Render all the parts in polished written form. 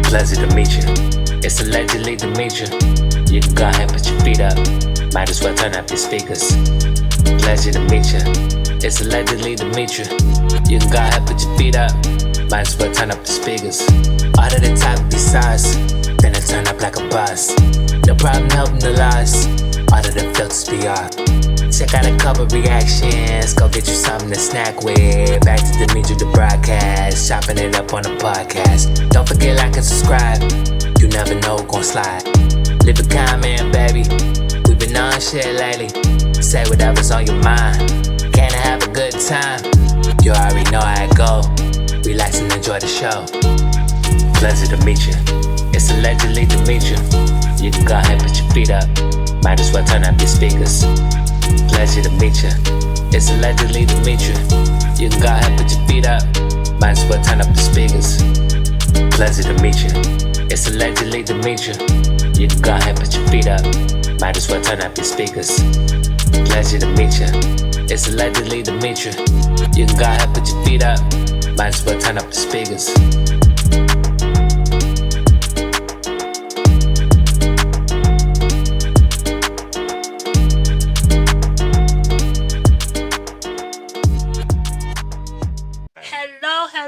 Pleasure to meet you. It's allegedly Demetria. You can go ahead and put your feet up. Might as well turn up your speakers. Pleasure to meet you. It's allegedly Demetria. You can go ahead and put your feet up. Might as well turn up the speakers. All to the top besides. Then I turn up like a boss. No problem helping the lost. All of the filters be off. Check out a couple reactions. Go get you something to snack with. Back to Demetria the broadcast. Chopping it up on the podcast. Don't forget like and subscribe. You never know who gon' slide. Leave a comment, baby. We been on shit lately. Say whatever's on your mind. Can I have a good time? You already know how it go. Relax and enjoy the show. Pleasure to meet you. It's allegedly Demetria. You can go ahead and put your feet up. Might as well turn up your speakers. Pleasure to meet you. It's allegedly Demetria. You can go ahead and put your feet up. Might as well turn up the speakers. Pleasure to meet you. It's allegedly Demetria. You can go ahead and put your feet up. Might as well turn up your speakers. Pleasure to meet you. It's allegedly Demetria. You can go ahead and put your feet up. Might as well turn up the speakers.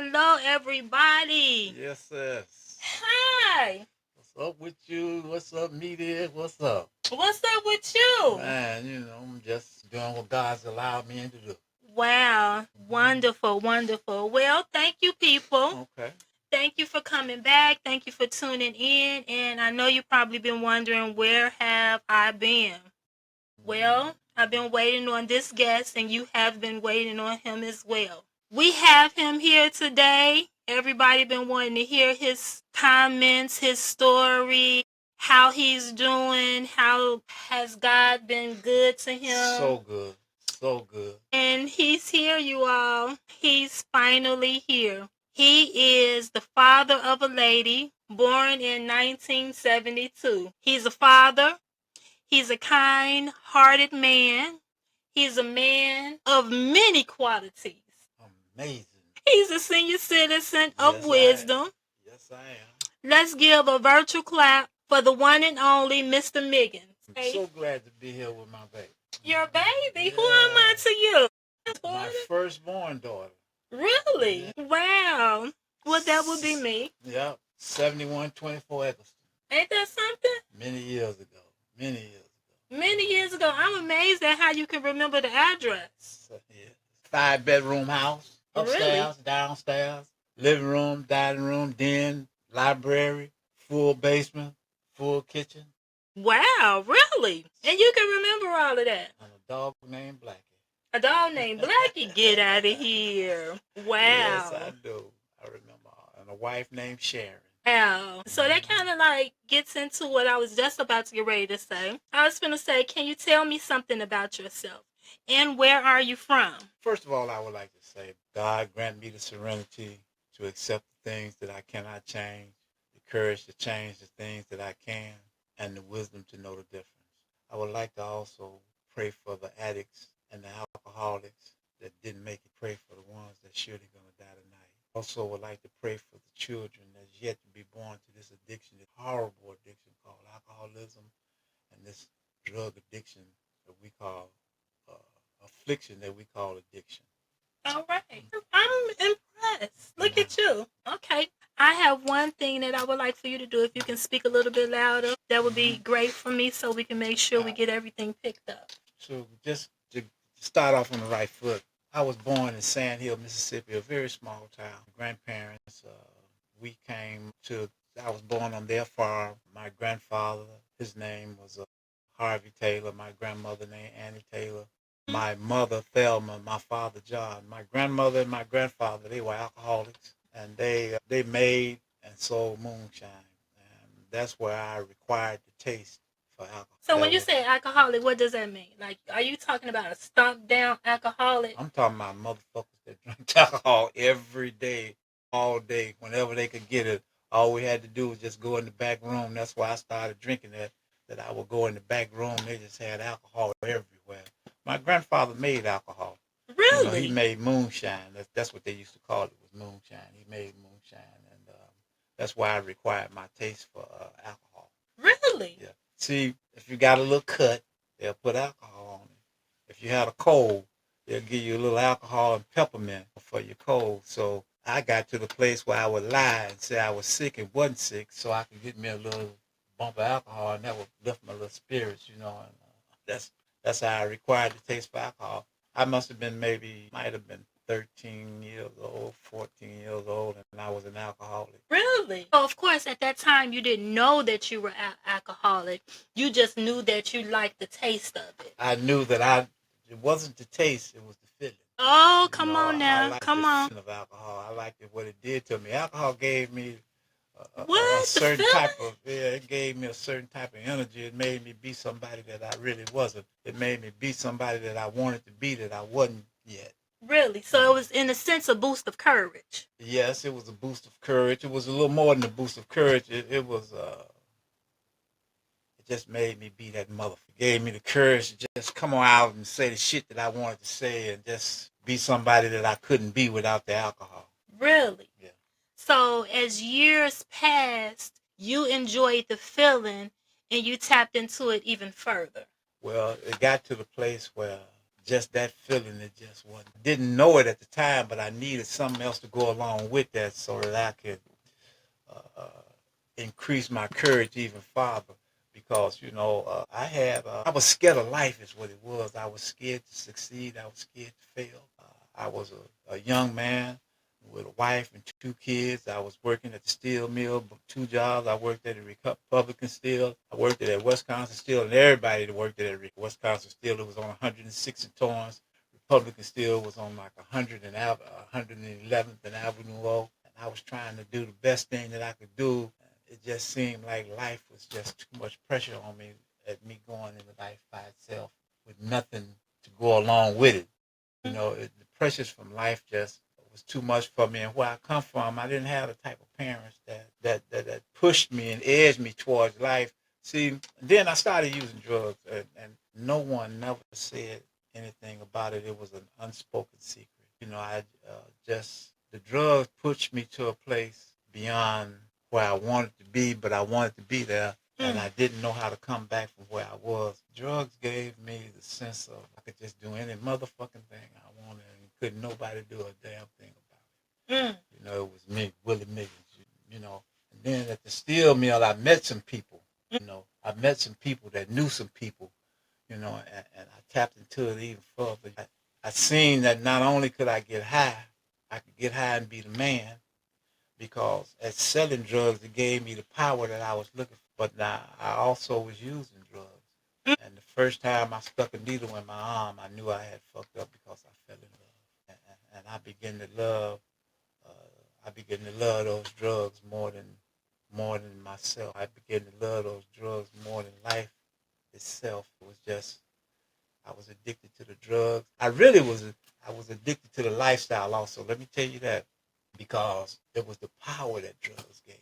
Hello, everybody. Yes, sis. Hi. What's up with you? What's up, media? What's up? What's up with you? Man, you know, I'm just doing what God's allowed me to do. Wow. Wonderful, wonderful. Well, thank you, people. Okay. Thank you for coming back. Thank you for tuning in. And I know you've probably been wondering, where have I been? Well, I've been waiting on this guest, and you have been waiting on him as well. We have him here today. Everybody been wanting to hear his comments, his story, how he's doing, how has God been good to him. So good. So good. And he's here, you all. He's finally here. He is the father of a lady born in 1972. He's a father. He's a kind-hearted man. He's a man of many qualities. Amazing. He's a senior citizen of Yes, wisdom. Yes, I am. Let's give a virtual clap for the one and only Mr. Miggins. I'm so glad to be here with my baby. Your baby? Yeah. Who am I to you? My firstborn daughter. Really? Yeah. Wow. Well, that would be me. Yep. 7124 Eccleston. Ain't that something? Many years ago. Many years ago. I'm amazed at how you can remember the address. So, yeah. 5-bedroom house. Upstairs, downstairs, living room, dining room, den, library, full basement, full kitchen. Wow, really? And you can remember all of that? And a dog named Blackie. A dog named Blackie? Get out of here. Wow. Yes, I do. I remember. And a wife named Sharon. Wow. So that kind of like gets into what I was just about to get ready to say. I was going to say, can you tell me something about yourself? And where are you from? First of all, I would like to say, God grant me the serenity to accept the things that I cannot change, the courage to change the things that I can, and the wisdom to know the difference. I would like to also pray for the addicts and the alcoholics that didn't make it. Pray for the ones that surely going to die tonight. Also would like to pray for the children that's yet to be born to this addiction, this horrible addiction called alcoholism, and this drug addiction that we call affliction that we call addiction. All right. I'm impressed. Look at you. Okay. I have one thing that I would like for you to do. If you can speak a little bit louder, that would be great for me so we can make sure we get everything picked up. So just to start off on the right foot, I was born in Sand Hill, Mississippi, a very small town. Grandparents, I was born on their farm. My grandfather, his name was Harvey Taylor. My grandmother named Annie Taylor. My mother, Thelma, my father, John. My grandmother and my grandfather, they were alcoholics, and they made and sold moonshine. And that's where I required the taste for alcohol. So when you say alcoholic, what does that mean? Like, are you talking about a stomped down alcoholic? I'm talking about motherfuckers that drink alcohol every day, all day, whenever they could get it. All we had to do was just go in the back room. That's why I started drinking that I would go in the back room. They just had alcohol everywhere. My grandfather made alcohol. Really? He made moonshine. That's what they used to call it, was moonshine. He made moonshine. And That's why I required my taste for alcohol. Really? Yeah. See, if you got a little cut, they'll put alcohol on it. If you had a cold, they'll give you a little alcohol and peppermint for your cold. So I got to the place where I would lie and say I was sick and wasn't sick, so I could get me a little bump of alcohol, and that would lift my little spirits, And that's how I required the taste for alcohol. I must have been might have been 13 years old, 14 years old, and I was an alcoholic. Really? So of course, at that time, you didn't know that you were alcoholic. You just knew that you liked the taste of it. I knew that it wasn't the taste, it was the feeling. Oh, come on now. Come on. Of alcohol. I liked what it did to me. Alcohol gave me a What? certain type of it gave me a certain type of energy. It made me be somebody that I really wasn't. It made me be somebody that I wanted to be that I wasn't yet. Really? So it was, in a sense, a boost of courage. Yes, it was a boost of courage. It was a little more than a boost of courage. It was it just made me be that motherfucker. It gave me the courage to just come on out and say the shit that I wanted to say and just be somebody that I couldn't be without the alcohol. Really? Yeah. So as years passed, you enjoyed the feeling and you tapped into it even further. Well, it got to the place where just that feeling, it just wasn't. Didn't know it at the time, but I needed something else to go along with that so that I could increase my courage even farther. Because I was scared of life, is what it was. I was scared to succeed. I was scared to fail. I was a young man with a wife and 2 kids. I was working at the steel mill, 2 jobs. I worked at a Republican Steel. I worked at Wisconsin Steel, and everybody that worked at Wisconsin Steel, it was on 106 tons. Republican Steel was on like 111th and Avenue O. And I was trying to do the best thing that I could do. It just seemed like life was just too much pressure on me, at me going into life by itself with nothing to go along with it. The pressures from life just was too much for me. And where I come from, I didn't have the type of parents that pushed me and edged me towards life. See, then I started using drugs, and no one never said anything about it. It was an unspoken secret. The drugs pushed me to a place beyond where I wanted to be, but I wanted to be there, and I didn't know how to come back from where I was. Drugs gave me the sense of I could just do any motherfucking thing I wanted, and couldn't nobody do a damn thing about it. It was me, Willie Miggins, And then at the steel mill, I met some people. I met some people that knew some people, and I tapped into it even further. I seen that not only could I get high, I could get high and be the man. Because at selling drugs, it gave me the power that I was looking for. But now I also was using drugs. And the first time I stuck a needle in my arm, I knew I had fucked up because I fell in love. And I began to love. I began to love those drugs more than myself. I began to love those drugs more than life itself. It was just I was addicted to the drugs. I was addicted to the lifestyle also. Let me tell you that. Because it was the power that drugs gave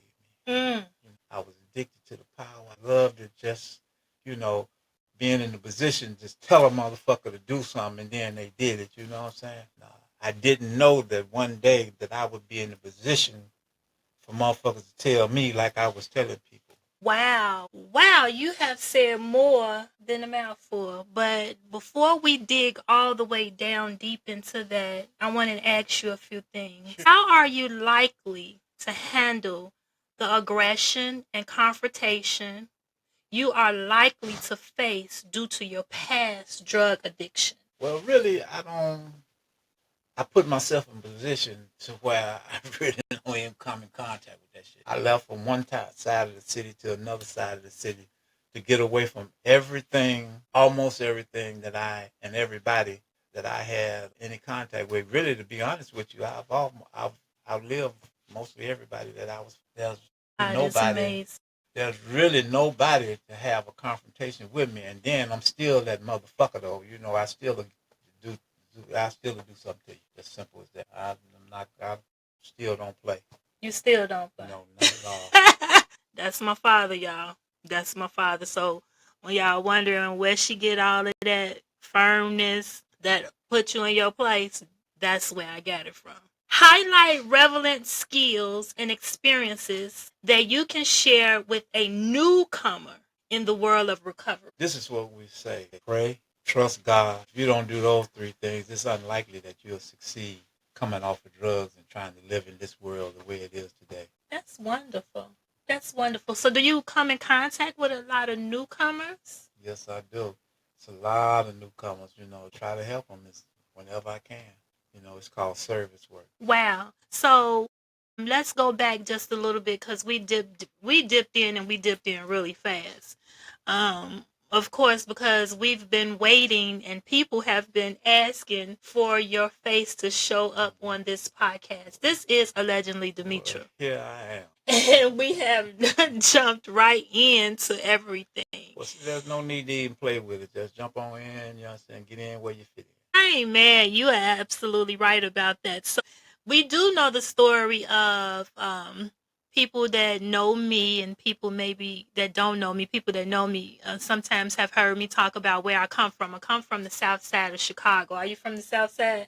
me. I was addicted to the power. I loved it just, being in the position, just tell a motherfucker to do something, and then they did it, you know what I'm saying? I didn't know that one day that I would be in the position for motherfuckers to tell me like I was telling people. Wow. Wow, you have said more than a mouthful. But before we dig all the way down deep into that, I want to ask you a few things. How are you likely to handle the aggression and confrontation you are likely to face due to your past drug addiction? Well, really, I put myself in a position to where I really don't even come in contact with that shit. I left from one side of the city to another side of the city to get away from everything, almost everything and everybody that I had any contact with. Really, to be honest with you, I've outlived mostly everybody that I was. There's really nobody to have a confrontation with me, and then I'm still that motherfucker though. I still do something to you. As simple as that. I still don't play. You still don't play? No, not at all. That's my father, y'all. That's my father. So when y'all wondering where she get all of that firmness that put you in your place, that's where I got it from. Highlight relevant skills and experiences that you can share with a newcomer in the world of recovery. This is what we say. Pray, trust God. If you don't do those three things, it's unlikely that you'll succeed coming off of drugs and trying to live in this world the way it is today. That's wonderful. That's wonderful. So do you come in contact with a lot of newcomers? Yes, I do. It's a lot of newcomers, try to help them whenever I can. It's called service work. Wow. So let's go back just a little bit because we dipped in and we dipped in really fast. Of course, because we've been waiting and people have been asking for your face to show up on this podcast. This is Allegedly Demetria. Well, here I am. And we have jumped right into everything. Well, see, there's no need to even play with it. Just jump on in, get in where you fit in. I ain't mad. You are absolutely right about that. So we do know the story of people that know me and people maybe that don't know me. People that know me sometimes have heard me talk about where I come from. I come from the south side of Chicago. Are you from the south side?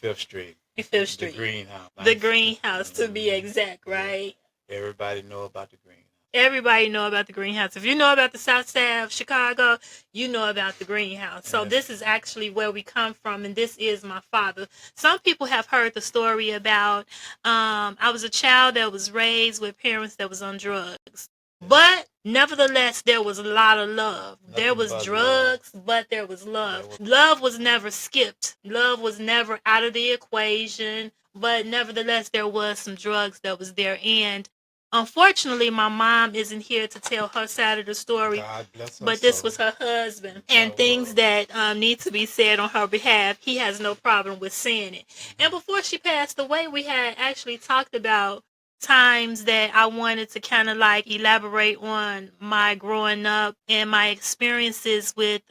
5th Street. 5th Street. The greenhouse. The greenhouse, to be exact, right? Everybody know about the greenhouse. Everybody know about the greenhouse. If you know about the south side of Chicago, you know about the greenhouse. So this is actually where we come from, and this is my father. Some people have heard the story about I was a child that was raised with parents that was on drugs. But nevertheless, there was a lot of love. There was drugs, but there was love. Love was never skipped. Love was never out of the equation. But nevertheless, there was some drugs that was there. And unfortunately, my mom isn't here to tell her side of the story, God bless her but this soul. was her husband. And things that need to be said on her behalf, he has no problem with saying it. And before she passed away, we had actually talked about times that I wanted to kind of like elaborate on my growing up and my experiences with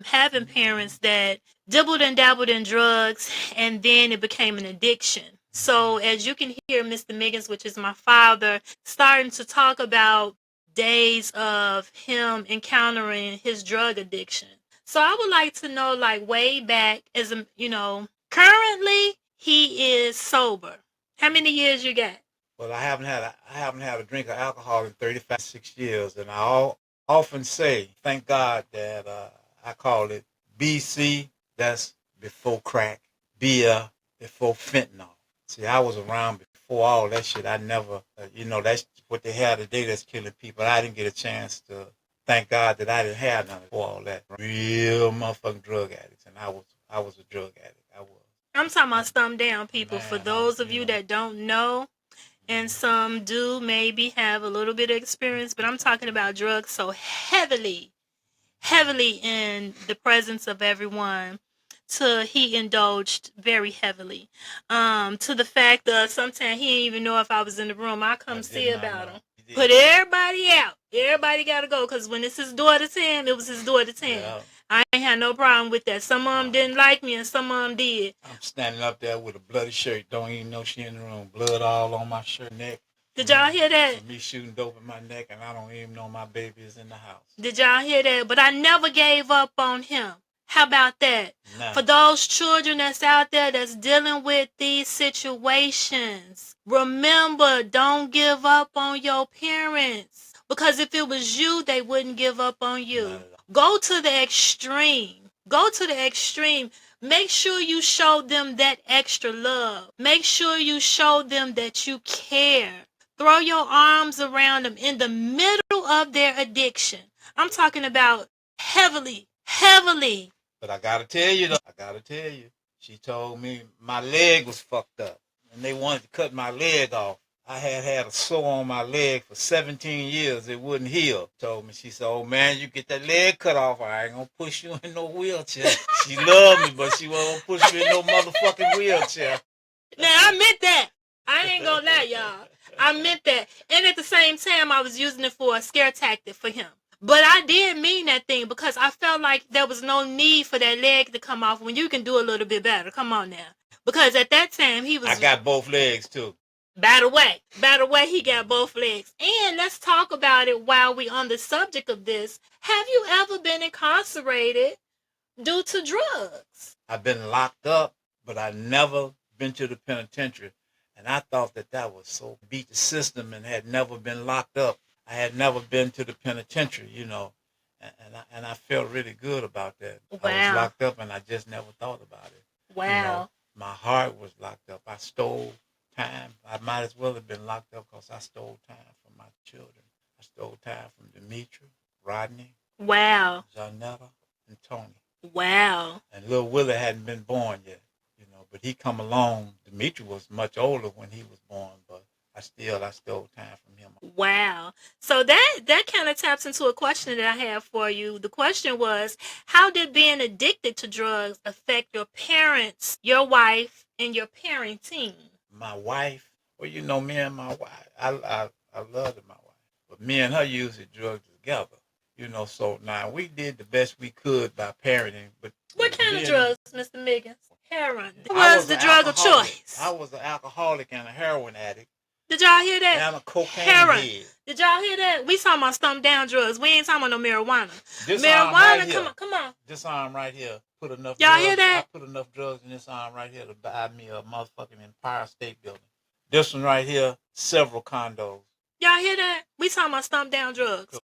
having parents that dibbled and dabbled in drugs, and then it became an addiction. So as you can hear, Mr. Miggins, which is my father, starting to talk about days of him encountering his drug addiction. So I would like to know, like, way back, as a, currently he is sober. How many years you got? Well, I haven't had a drink of alcohol in 36 years, and I often say, thank God that I call it BC. That's before crack, beer before fentanyl. See, I was around before all that shit. I never, that's what they have today that's killing people. I didn't get a chance to thank God that I didn't have none of all that. Real motherfucking drug addicts, and I was a drug addict. I was. I'm talking about thumb down, people. Man, for those of you that don't know, and some do maybe have a little bit of experience, but I'm talking about drugs so heavily in the presence of everyone, to he indulged very heavily, to the fact that sometimes he didn't even know if I was in the room. I come see about him. Put everybody out. Everybody got to go, because when it's his daughter time, it was his daughter time. Yeah. I ain't had no problem with that. Some of them didn't like me and some of them did. I'm standing up there with a bloody shirt. Don't even know she in the room. Blood all on my shirt, neck. Did y'all hear that? Me shooting dope in my neck, and I don't even know my baby is in the house. Did y'all hear that? But I never gave up on him. How about that? Nah. For those children that's out there that's dealing with these situations, remember, don't give up on your parents. Because if it was you, they wouldn't give up on you. Go to the extreme. Go to the extreme. Make sure you show them that extra love. Make sure you show them that you care. Throw your arms around them in the middle of their addiction. I'm talking about heavily. But I gotta tell you, she told me my leg was fucked up, and they wanted to cut my leg off. I had a sore on my leg for 17 years. It wouldn't heal. She said, oh, man, you get that leg cut off, I ain't gonna push you in no wheelchair. She loved me, but she wasn't gonna push me in no motherfucking wheelchair. Now, I meant that. I ain't gonna lie, y'all. I meant that. And at the same time, I was using it for a scare tactic for him. But I did mean that thing, because I felt like there was no need for that leg to come off when you can do a little bit better. Come on now. Because at that time, he was... I got both legs, too. By the way, he got both legs. And let's talk about it while we're on the subject of this. Have you ever been incarcerated due to drugs? I've been locked up, but I never been to the penitentiary. And I thought that was so beat the system and had never been locked up. I had never been to the penitentiary, you know, and I felt really good about that. Wow. I was locked up and I just never thought about it. Wow. You know, my heart was locked up. I stole time. I might as well have been locked up because I stole time from my children. I stole time from Demetria, Rodney, wow, Janetta, and Tony. Wow. And little Willie hadn't been born yet, you know, but he come along. Demetria was much older when he was born, but I stole time from him. Wow. So that kind of taps into a question that I have for you. The question was, how did being addicted to drugs affect your parents, your wife, and your parenting? My wife, well, you know, me and my wife, I loved my wife, but me and her used drugs together. You know, so now we did the best we could by parenting. But what kind of drugs, Mr. Miggins? Heroin. What was the drug of choice? I was an alcoholic and a heroin addict. Did y'all hear that? And I'm a cocaine heroin. head. Did y'all hear that? We talking about stumped down drugs. We ain't talking about no marijuana. This marijuana, right come on. This arm right here. Put enough. Y'all drugs, hear that? I put enough drugs in this arm right here to buy me a motherfucking Empire State Building. This one right here, several condos. Y'all hear that? We talking about stumped down drugs.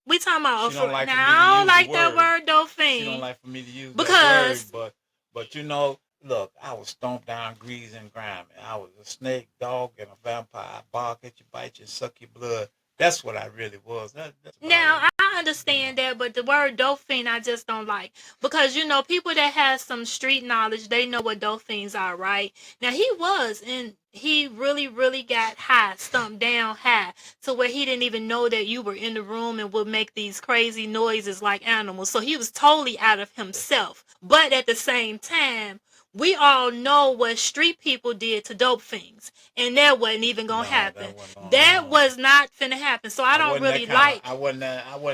We talking about. Like now I don't like that word, Dolphin. She don't like for me to use because that word, but you know, look, I was stomped down, greased and grimy. I was a snake, dog, and a vampire. I bark at you, bite you, suck your blood. That's what I really was. Now, I understand that, but the word dolphin I just don't like. Because, you know, people that have some street knowledge, they know what dolphins are, right? Now, he really, really got high, stumped down high, to where he didn't even know that you were in the room and would make these crazy noises like animals. So he was totally out of himself. But at the same time, we all know what street people did to dope fiends, and that wasn't even gonna happen. That was not finna happen. So I don't really like. I wasn't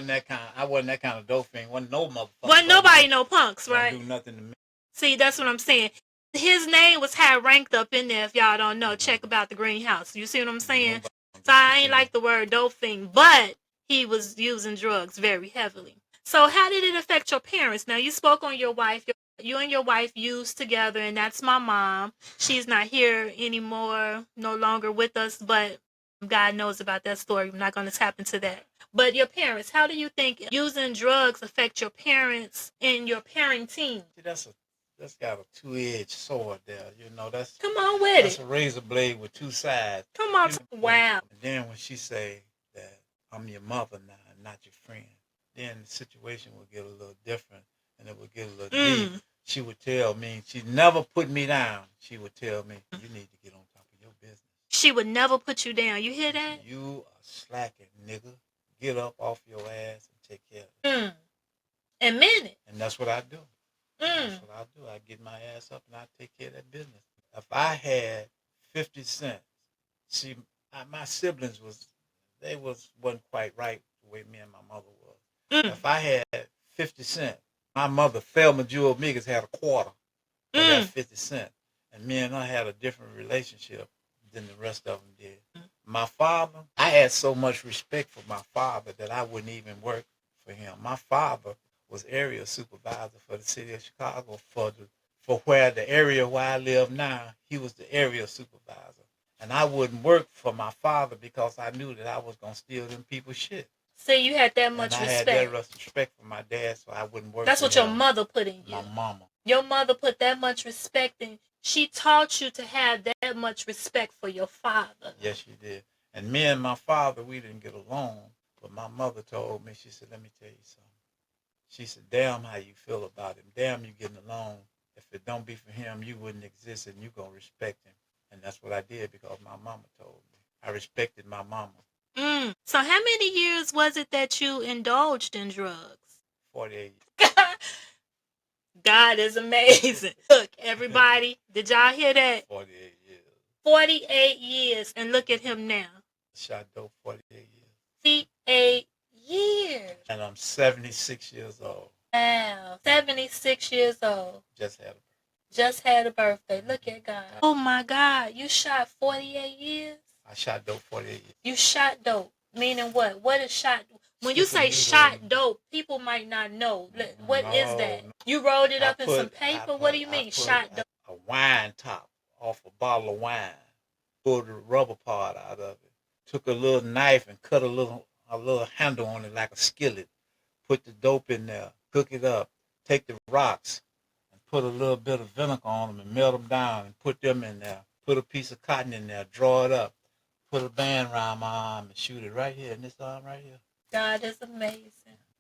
that kind of dope fiend. Wasn't no motherfucker. Wasn't nobody no punks, right? Don't do nothing to me. See, that's what I'm saying. His name was high ranked up in there. If y'all don't know, check about the greenhouse. You see what I'm saying? So I ain't like the word dope fiend, but he was using drugs very heavily. So how did it affect your parents? Now you spoke on your wife. You and your wife used together, and that's my mom. She's not here anymore, no longer with us, but God knows about that story. I'm not going to tap into that. But your parents, how do you think using drugs affect your parents and your parenting? That's got a two-edged sword there. You know, come on with that's a razor blade with two sides. Come on. Wow. And then when she say that I'm your mother now, not your friend, then the situation will get a little different. And it would get a little deep. She would tell me, she never put me down. She would tell me, you need to get on top of your business. She would never put you down. You hear that? You are slacking, nigga. Get up off your ass and take care of it. Admit it. And that's what I do. That's what I do. I get my ass up and I take care of that business. If I had 50 cents, see, my siblings wasn't quite right the way me and my mother was. If I had 50 cents, my mother, Thelma Jewel Miggins, had a quarter for that 50 cents. And me and her had a different relationship than the rest of them did. My father, I had so much respect for my father that I wouldn't even work for him. My father was area supervisor for the city of Chicago for where the area where I live now, he was the area supervisor. And I wouldn't work for my father because I knew that I was going to steal them people's shit. So you had that much respect. I had that respect for my dad, so I wouldn't work. That's what your mother put in you. My mama. Your mother put that much respect in. She taught you to have that much respect for your father. Yes, she did. And me and my father, we didn't get along. But my mother told me, she said, let me tell you something. She said, damn how you feel about him. Damn you getting along. If it don't be for him, you wouldn't exist and you going to respect him. And that's what I did because my mama told me. I respected my mama. So how many years was it that you indulged in drugs? 48 years. God is amazing. Look, everybody, did y'all hear that? 48 years. 48 years, and look at him now. Shot dope 48 years. 48 years. And I'm 76 years old. Wow, 76 years old. Just had a birthday. Look at God. Oh my God, you shot 48 years? I shot dope 48 years. You shot dope, meaning what? What is shot? When you say shot dope, people might not know. What is that? You rolled it up in some paper? What do you mean, shot dope? A wine top off a bottle of wine. pulled the rubber part out of it. Took a little knife and cut a little handle on it like a skillet. Put the dope in there, cook it up. Take the rocks and put a little bit of vinegar on them and melt them down and put them in there. Put a piece of cotton in there, draw it up. Put a band around my arm and shoot it right here in this arm right here. God is amazing.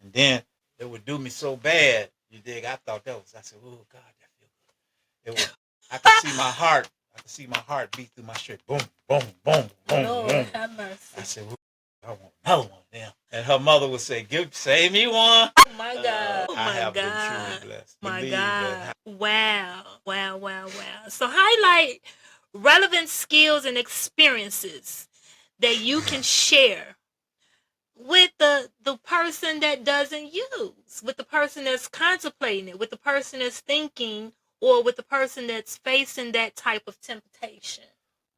And then it would do me so bad, you dig? I thought that was. I said, "Oh God, that feel good." It was. I could see my heart. I could see my heart beat through my shirt. Boom, boom, boom, boom, Lord boom. have mercy. I said, "Ooh, I want another one of them." And her mother would say, "Save me one." Oh my God. Oh I my have God. been truly blessed. My Believe God. that. Wow. Wow, wow, wow. So highlight relevant skills and experiences that you can share with the person that doesn't use, with the person that's contemplating it, with the person that's thinking, or with the person that's facing that type of temptation.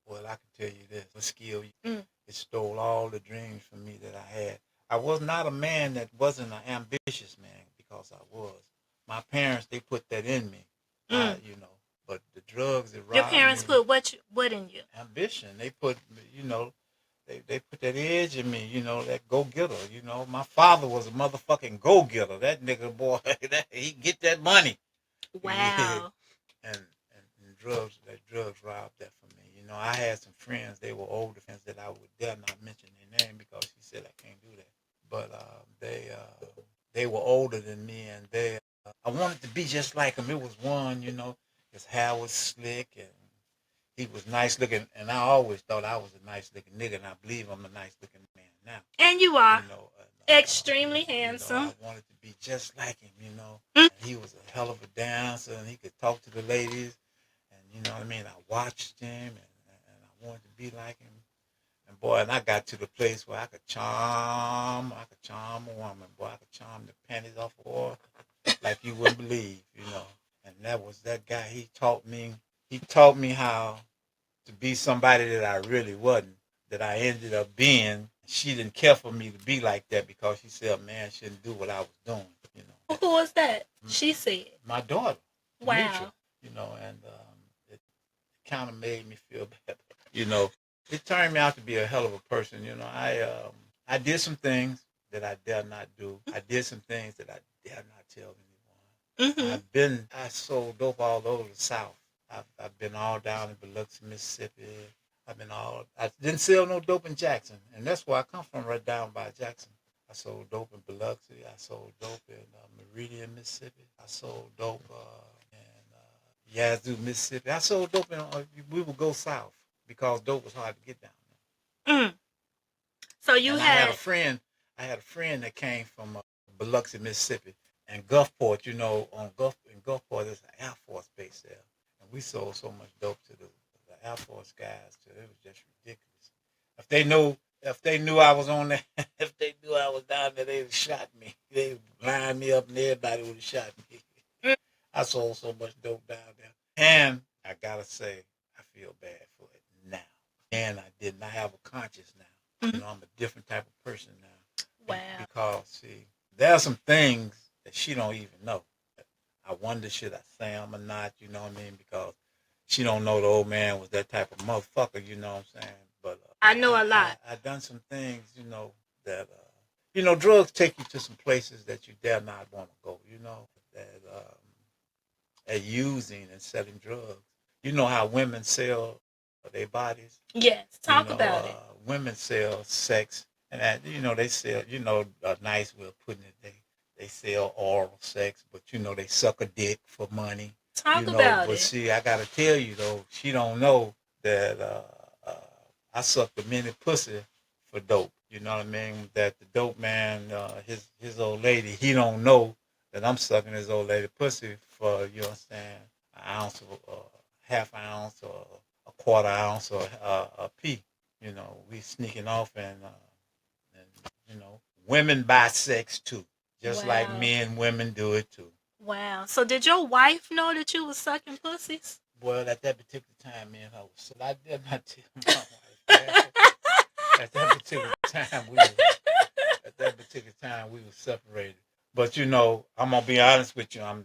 Well, I can tell you this: a skill, it stole all the dreams from me that I had. I was not a man that wasn't an ambitious man because I was. My parents, they put that in me, but the drugs that robbed Your parents me, put what in you? ambition. They put, they put that edge in me, that go-getter. My father was a motherfucking go-getter. That nigga, boy, he get that money. Wow. and drugs robbed that from me. I had some friends, they were older friends that I would dare not mention their name because he said I can't do that. But they were older than me, and I wanted to be just like him. It was one, his hair was slick and he was nice looking, and I always thought I was a nice looking nigga, and I believe I'm a nice looking man now. And you are extremely handsome. I wanted to be just like him, Mm. And he was a hell of a dancer, and he could talk to the ladies, and you know what I mean. I watched him, and I wanted to be like him. And boy, and I got to the place where I could charm a woman. Boy, I could charm the panties off of her like you wouldn't believe, And that was that guy. He taught me how to be somebody that I really wasn't, that I ended up being. She didn't care for me to be like that because she said a man shouldn't do what I was doing, Who was that? She said. My daughter, Wow. Demetria, and it kind of made me feel better. It turned me out to be a hell of a person. I did some things that I dare not do. I did some things that I dare not tell anyone. Mm-hmm. I sold dope all over the South. I've been all down in Biloxi, Mississippi. I didn't sell no dope in Jackson, and that's where I come from, right down by Jackson. I sold dope in Biloxi. I sold dope in Meridian, Mississippi. I sold dope in Yazoo, Mississippi. I sold dope in, we would go south because dope was hard to get down there. Mm. So you and had... I had a friend that came from Biloxi, Mississippi, and Gulfport. In Gulfport, there's an Air Force base there. And we sold so much dope to the Air Force guys, it was just ridiculous. If they knew I was on there, if they knew I was down there, they'd have shot me. They'd line me up and everybody would have shot me. I sold so much dope down there. And I gotta say, I feel bad for it now. And I did not have a conscience now. Mm-hmm. I'm a different type of person now. Wow. Because, see, there are some things that she don't even know. I wonder, should I say them or not, you know what I mean? Because she don't know the old man was that type of motherfucker, you know what I'm saying? But I know a lot. I done some things, that, drugs take you to some places that you dare not want to go, that using and selling drugs. You know how women sell their bodies? Yes, talk about it. Women sell sex, and that, they sell, a nice way of putting it, they sell oral sex, but, they suck a dick for money. Talk about but it. See, I gotta tell you though, she don't know that I sucked a minute pussy for dope. You know what I mean? That the dope man, his old lady, he don't know that I'm sucking his old lady pussy for, you understand, an ounce of half an ounce or a quarter ounce or a pee. We sneaking off and women buy sex too, just like men, women do it too. Wow. So did your wife know that you was sucking pussies? Well, at that particular time, me and her was, so I did not tell my wife. At that particular time, we were separated. But I'm gonna be honest with you. I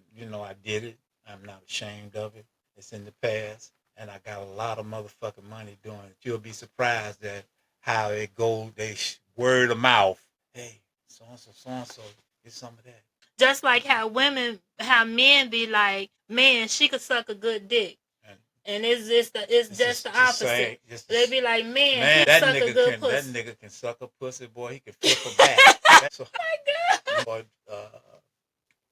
did it. I'm not ashamed of it. It's in the past. and I got a lot of motherfucking money doing it. You'll be surprised at how it goes. They word of mouth. Hey, so and so, get some of that. Just like how men be like, man, she could suck a good dick. And it's just the opposite. They be like, man, he suck a good pussy. That nigga can suck a pussy, boy. He can flip a back. So, oh my God.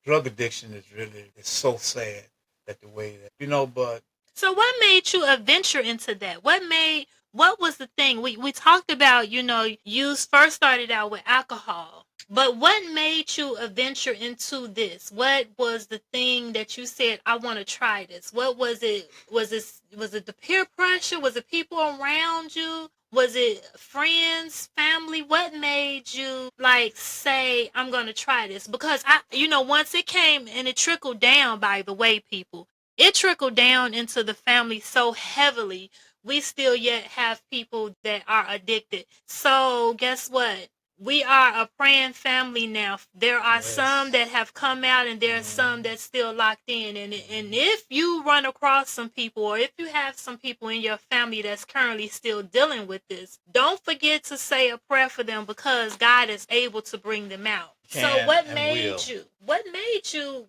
Drug addiction is really, it's so sad that the way that, but. So what made you venture into that? What was the thing? We talked about, you first started out with alcohol. But what made you venture into this? What was the thing that you said, I want to try this? What was it? Was it the peer pressure? Was it people around you? Was it friends, family? What made you say, I'm going to try this? Because once it came and it trickled down, by the way, people, it trickled down into the family so heavily. We still yet have people that are addicted. So guess what? We are a praying family now. There are some that have come out, and there are some that's still locked in. And if you run across some people, or if you have some people in your family that's currently still dealing with this, don't forget to say a prayer for them, because God is able to bring them out. So what made you?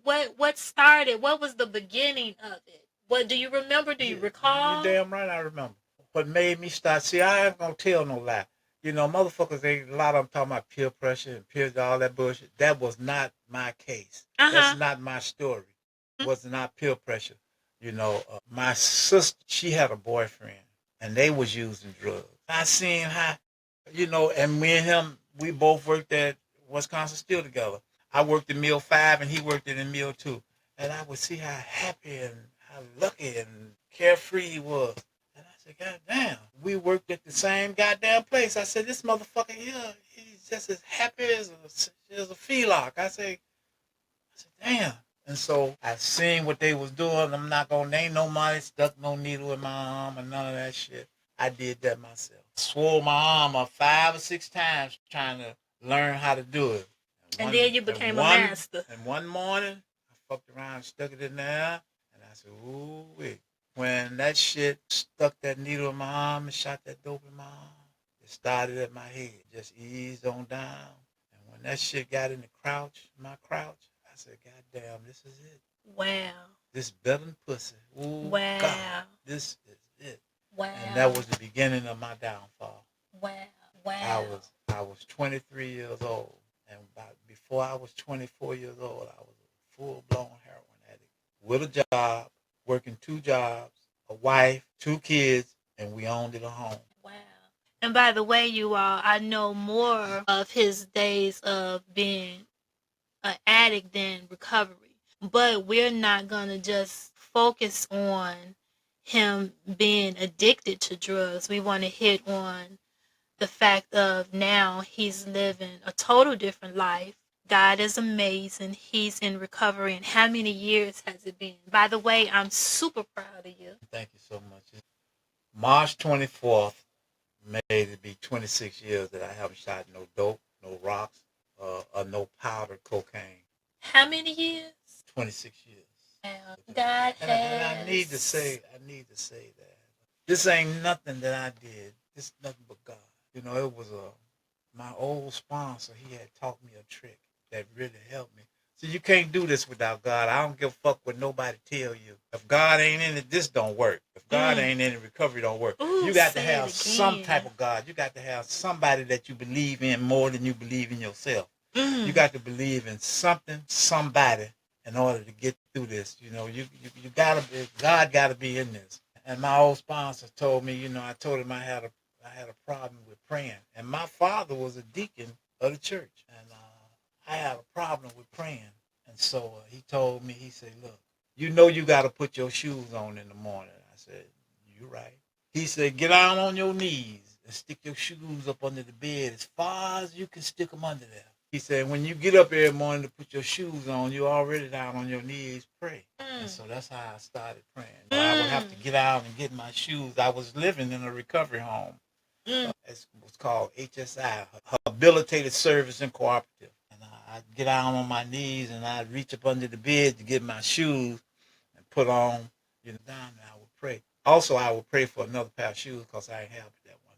What started? What was the beginning of it? What do you remember? Do you recall? You're damn right I remember. What made me start? See, I ain't gonna tell no lie. Motherfuckers ain't a lot of them talking about peer pressure and peer all that bullshit. That was not my case. That's not my story. It was not peer pressure. My sister, she had a boyfriend, and they was using drugs. I seen how, and me and him, we both worked at Wisconsin Steel together. I worked in Mill 5, and he worked in Mill 2. And I would see how happy and how lucky and carefree he was. I said, God damn, we worked at the same goddamn place. I said, this motherfucker here, he's just as happy as a felock. I said, damn. And so I seen what they was doing. I'm not going to name nobody, stuck no needle in my arm and none of that shit. I did that myself. Swole my arm up 5 or 6 times trying to learn how to do it. And then you became a master. And one morning, I fucked around and stuck it in there. And I said, ooh, wait. When that shit stuck that needle in my arm and shot that dope in my arm, it started at my head, just eased on down. And when that shit got in my crouch, I said, God damn, this is it. Wow. This better than pussy. Ooh, wow. God, this is it. Wow. And that was the beginning of my downfall. Wow. Wow. I was 23 years old. And before I was 24 years old, I was a full-blown heroin addict with a job, working 2 jobs, a wife, 2 kids, and we owned it a home. Wow. And by the way, you all, I know more of his days of being an addict than recovery. But we're not going to just focus on him being addicted to drugs. We want to hit on the fact of now he's living a total different life. God is amazing. He's in recovery. And how many years has it been? By the way, I'm super proud of you. Thank you so much. March 24th made it be 26 years that I haven't shot no dope, no rocks, or no powder cocaine. How many years? 26 years. Wow. God has... And I need to say that. This ain't nothing that I did. It's nothing but God. It was my old sponsor. He had taught me a trick that really helped me. So you can't do this without God. I don't give a fuck what nobody tell you. If God ain't in it, this don't work. If God ain't in it, recovery don't work. Ooh, you got to have some type of God. You got to have somebody that you believe in more than you believe in yourself. You got to believe in something, somebody, in order to get through this. You gotta be, God gotta be in this. And my old sponsor told me, I told him I had a problem with praying. And my father was a deacon of the church. And I had a problem with praying. And so he told me, he said, look, you got to put your shoes on in the morning. I said, you're right. He said, get down on your knees and stick your shoes up under the bed as far as you can stick them under there. He said, when you get up every morning to put your shoes on, you're already down on your knees, pray. And so that's how I started praying. I would have to get out and get my shoes. I was living in a recovery home. It was called HSI, Habilitated Service and Cooperative. And I'd get down on my knees and I'd reach up under the bed to get my shoes and put on, down there I would pray. Also, I would pray for another pair of shoes because I ain't have that one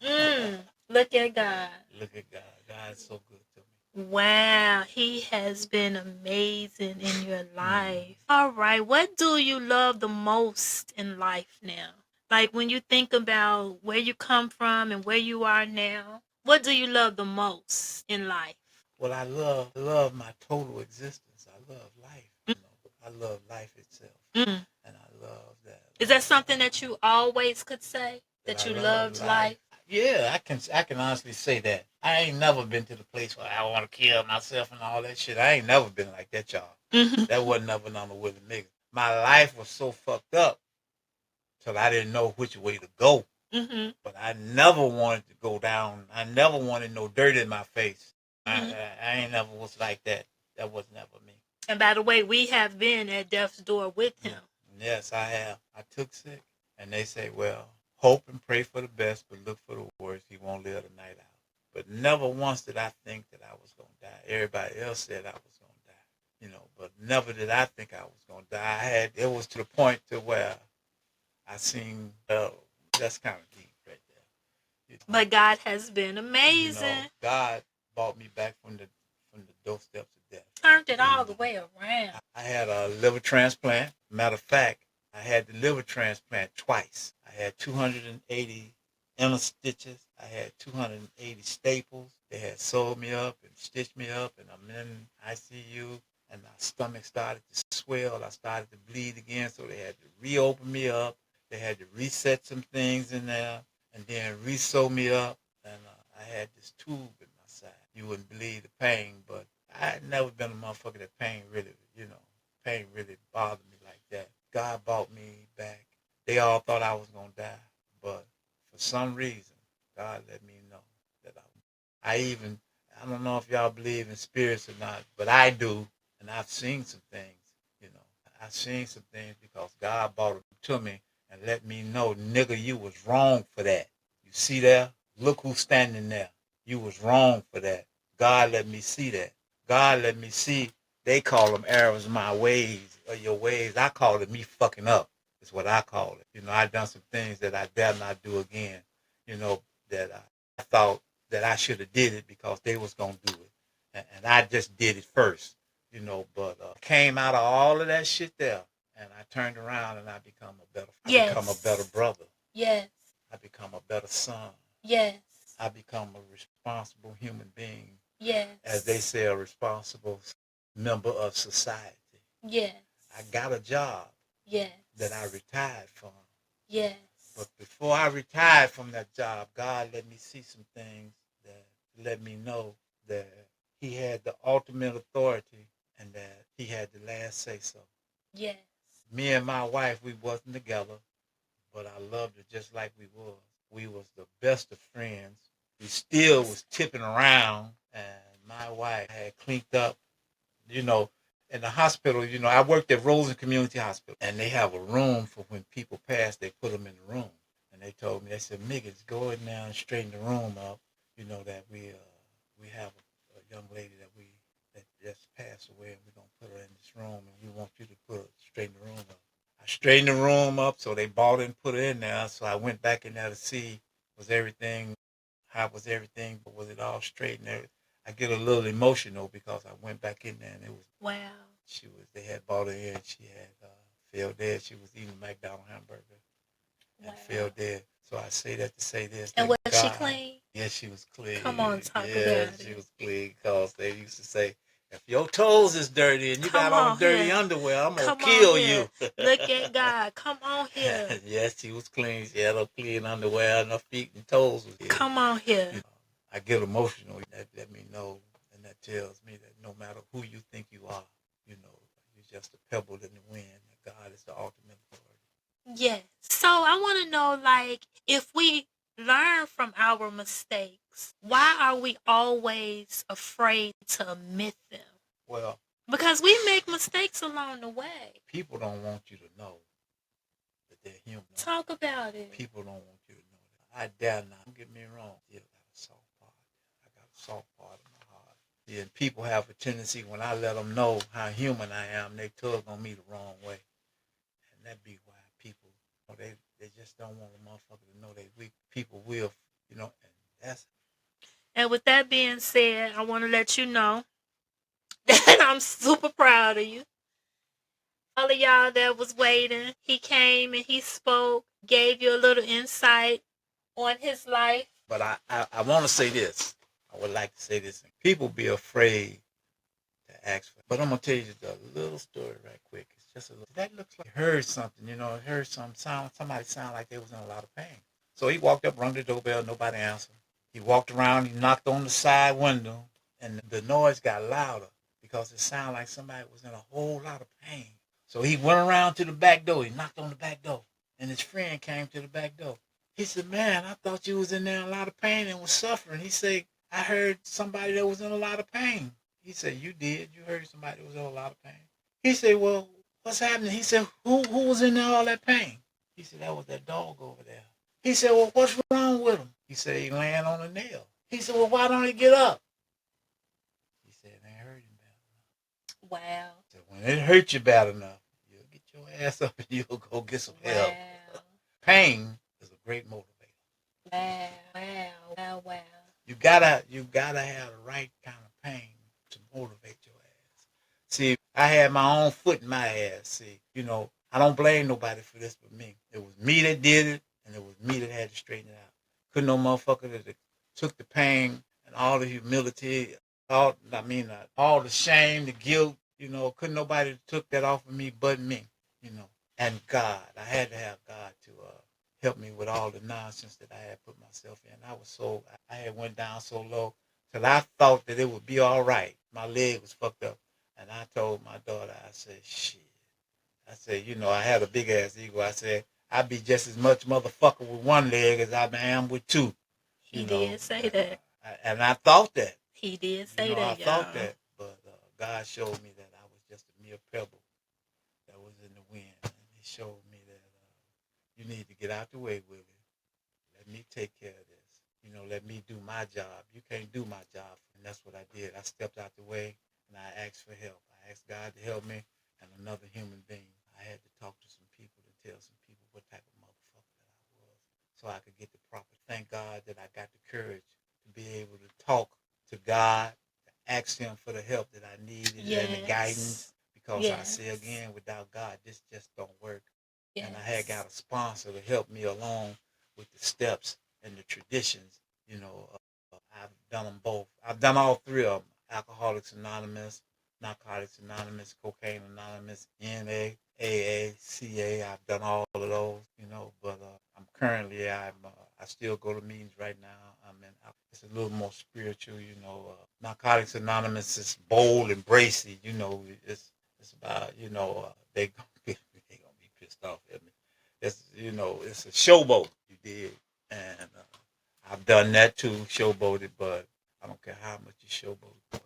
pair. Look at God. Look at God. God is so good to me. Wow, he has been amazing in your life. All right, what do you love the most in life now? Like when you think about where you come from and where you are now, what do you love the most in life? Well, I love my total existence. I love life. You know, I love life itself, and I love that. Is that something that you always could say? That you loved life? Yeah, I can honestly say that. I ain't never been to the place where I want to kill myself and all that shit. I ain't never been like that, y'all. That wasn't never none of Willie niggas. My life was so fucked up till I didn't know which way to go. But I never wanted to go down. I never wanted no dirt in my face. I ain't never was like that. That was never me. And by the way, we have been at death's door with him. Yes, I have. I took sick. And they say, well, hope and pray for the best, but look for the worst. He won't live the night out. But never once did I think that I was going to die. Everybody else said I was going to die. You know, but never did I think I was going to die. It was to the point to where I seen, that's kind of deep right there. You know, but God has been amazing. You know, God brought me back from the doorsteps of death. Turned it all the way around. I had a liver transplant. Matter of fact, I had the liver transplant twice. I had 280 inner stitches. I had 280 staples. They had sewed me up and stitched me up, and I'm in ICU, and my stomach started to swell. I started to bleed again, so they had to reopen me up. They had to reset some things in there, and then re-sew me up, and I had this tube in my side. You wouldn't believe the pain, but I had never been a motherfucker that pain really bothered me like that. God brought me back. They all thought I was going to die, but for some reason, God let me know that I don't know if y'all believe in spirits or not, but I do, and I've seen some things, you know. I've seen some things because God brought them to me and let me know, nigga, you was wrong for that. You see there? Look who's standing there. You was wrong for that. God let me see that. God let me see. They call them errors of my ways or your ways. I call it me fucking up. Is what I call it. You know, I done some things that I dare not do again. You know, that I thought that I should have did it because they was gonna do it, and I just did it first. You know, but came out of all of that shit there, and I turned around and I become become a better brother. Yes. I become a better son. Yes. I become a responsible human being. Yes. As they say, a responsible member of society. Yes. I got a job. Yes. That I retired from. Yes. But before I retired from that job, God let me see some things that let me know that he had the ultimate authority and that he had the last say so. Yes. Me and my wife, we wasn't together, but I loved her just like we was. We was the best of friends. We still was tipping around, and my wife had cleaned up, you know, in the hospital. You know, I worked at Rosen Community Hospital, and they have a room for when people pass, they put them in the room. And they told me, they said, Miggins, go in there and straighten the room up. You know, that we have a young lady that just passed away, and we're going to put her in this room, and we want you to straighten the room up. I straightened the room up, so they bought it and put it in there. So I went back in there to see, how was everything, but was it all straight and everything. I get a little emotional because I went back in there and it was wow. They had bought her in. She had fell dead. She was eating a McDonald's hamburger and fell dead. So I say that to say this. And was she clean? Yeah, she was clean. Come on, talk about it. She was clean because they used to say, if your toes is dirty and you got on dirty underwear, I'm going to kill you. Look at God. Come on here. Yes, she was clean. She had her clean underwear and her feet and toes was here. Come on here. I get emotional. That let me know, and that tells me that no matter who you think you are, you know, you're just a pebble in the wind. That God is the ultimate authority. Yes. So I want to know, like, if we learn from our mistakes, why are we always afraid to admit them? Well, because we make mistakes along the way. People don't want you to know that they're human. Talk about it. People don't want you to know that. I dare not. Don't get me wrong. Yeah, I got a soft part. I got a soft part in my heart. Yeah, and people have a tendency when I let them know how human I am, they tug on me the wrong way. And that be why people, don't want a motherfucker to know they weak. People will, and that's. And with that being said, I want to let you know that I'm super proud of you. All of y'all that was waiting, he came and he spoke, gave you a little insight on his life. But I want to say this. I would like to say this. People be afraid to ask for. But I'm gonna tell you just a little story right quick. It's just a little. That looks like he heard something. Heard some sound. Somebody sound like they was in a lot of pain. So he walked up, rung the doorbell. Nobody answered. He walked around. He knocked on the side window, and the noise got louder because it sounded like somebody was in a whole lot of pain. So he went around to the back door. He knocked on the back door, and his friend came to the back door. He said, "Man, I thought you was in there in a lot of pain and was suffering." He said, "I heard somebody that was in a lot of pain." He said, "You did? You heard somebody that was in a lot of pain?" He said, "Well, what's happening?" He said, who was in there all that pain?" He said, "That was that dog over there." He said, "Well, what's wrong with him?" He said, "He laying on a nail." He said, "Well, why don't he get up?" He said, "It ain't hurt him bad enough." Wow. He said, "When it hurts you bad enough, you'll get your ass up and you'll go get some help." Pain is a great motivator. Wow. You gotta have the right kind of pain to motivate your ass. See, I had my own foot in my ass. See, I don't blame nobody for this but me. It was me that did it, and it was me that had to straighten it out. Couldn't no motherfucker that took the pain and all the humility, all the shame, the guilt, couldn't nobody that took that off of me but me, And God, I had to have God to help me with all the nonsense that I had put myself in. I had went down so low till I thought that it would be all right. My leg was fucked up. And I told my daughter, I said, shit. I said, I had a big ass ego. I said, I'd be just as much motherfucker with one leg as I am with two. He did say that. And I thought that. He did say that, I y'all. thought that. But God showed me that I was just a mere pebble that was in the wind. And he showed me that you need to get out the way, Willie. Let me take care of this. Let me do my job. You can't do my job. And that's what I did. I stepped out the way and I asked for help. I asked God to help me and another human being. I had to talk to some people to tell some people what type of motherfucker that I was so I could get the proper. Thank God that I got the courage to be able to talk to God, to ask him for the help that I needed and the guidance. Because I say again, without God, this just don't work. Yes. And I had got a sponsor to help me along with the steps and the traditions. I've done them both. I've done all three of them. Alcoholics Anonymous, Narcotics Anonymous, Cocaine Anonymous, NA, AA, CA. I've done all of those, but I'm currently, I still go to meetings right now. It's a little more spiritual, Narcotics Anonymous is bold and bracy, it's about, they gonna be pissed off at me. It's a showboat you did, and I've done that too, showboated, but I don't care how much you showboat for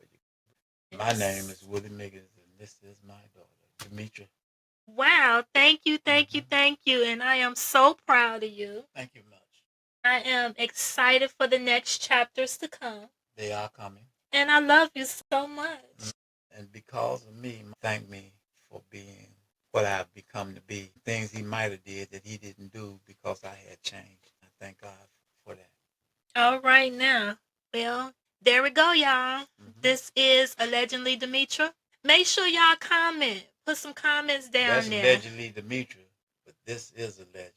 you. My name is Willie Miggins, and this is my daughter, Demetria. Wow, thank you, and I am so proud of you. Thank you much. I am excited for the next chapters to come. They are coming. And I love you so much. And because of me, thank me for being what I've become to be. Things he might have did that he didn't do because I had changed. I thank God for that. All right now. Well, there we go, y'all. This is Allegedly Demetria. Make sure y'all comment. Put some comments down there. That's Allegedly Demetria, but this is a legend.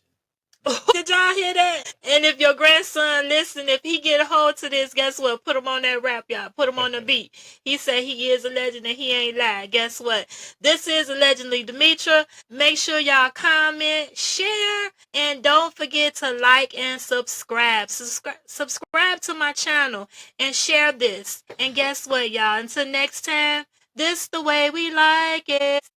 Did y'all hear that? And if your grandson listen, if he get a hold to this, guess what? Put him on that rap, y'all. Put him on the beat. He said he is a legend and he ain't lied. Guess what? This is Allegedly Demetria. Make sure y'all comment, share, and don't forget to like and subscribe. Subscribe to my channel and share this. And guess what, y'all? Until next time, this the way we like it.